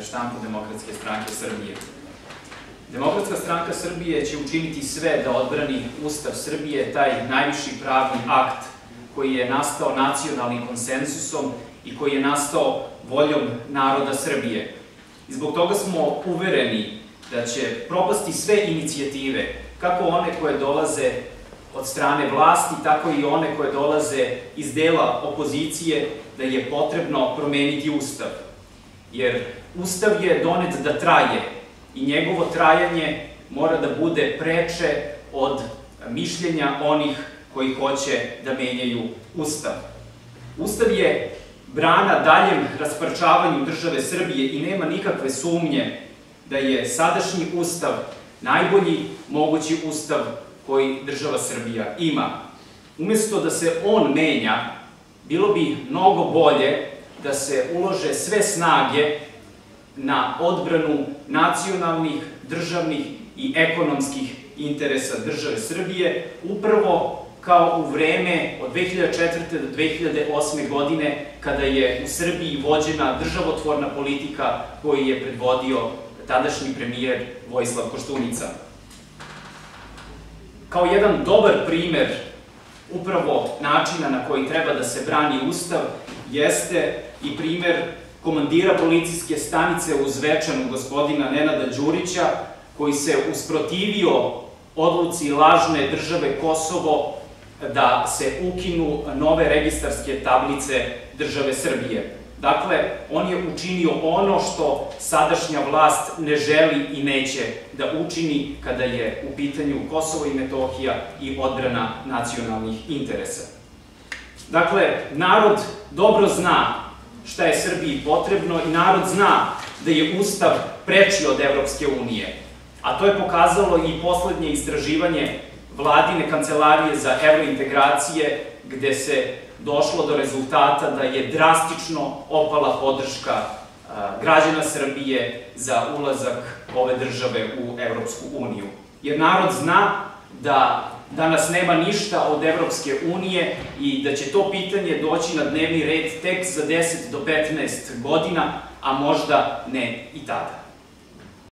štampu Demokratske stranke Srbije. Demokratska stranka Srbije će učiniti sve da odbrani Ustav Srbije, taj najviši pravni akt koji je nastao nacionalnim konsenzusom i koji je nastao voljom naroda Srbije. I zbog toga smo uvereni da će propasti sve inicijative, kako one koje dolaze od strane vlasti, tako i one koje dolaze iz dela opozicije, da je potrebno promeniti Ustav. Jer Ustav je donet da traje i njegovo trajanje mora da bude preče od mišljenja onih koji hoće da menjaju Ustav. Ustav je brana daljem rasparčavanju države Srbije i nema nikakve sumnje da je sadašnji Ustav najbolji mogući Ustav koji država Srbija ima. Umesto da se on menja, bilo bi mnogo bolje da se ulože sve snage na odbranu nacionalnih, državnih i ekonomskih interesa države Srbije, upravo kao u vreme od 2004. do 2008. godine, kada je u Srbiji vođena državotvorna politika koju je predvodio tadašnji premijer Vojislav Koštunica. Kao jedan dobar primer upravo načina na koji treba da se brani Ustav jeste i primer komandira policijske stanice u Zvečanu, gospodina Nenada Đurića, koji se usprotivio odluci lažne države Kosovo da se ukinu nove registarske tablice države Srbije. Dakle, on je učinio ono što sadašnja vlast ne želi i neće da učini kada je u pitanju Kosovo i Metohija i odbrana nacionalnih interesa. Dakle, narod dobro zna šta je Srbiji potrebno i narod zna da je Ustav preči od Evropske unije, a to je pokazalo i poslednje istraživanje Vladine kancelarije za evrointegracije, gde se došlo do rezultata da je drastično opala podrška građana Srbije za ulazak ove države u Evropsku uniju. Jer narod zna da danas nema ništa od Evropske unije i da će to pitanje doći na dnevni red tek za 10 do 15 godina, a možda ne i tada.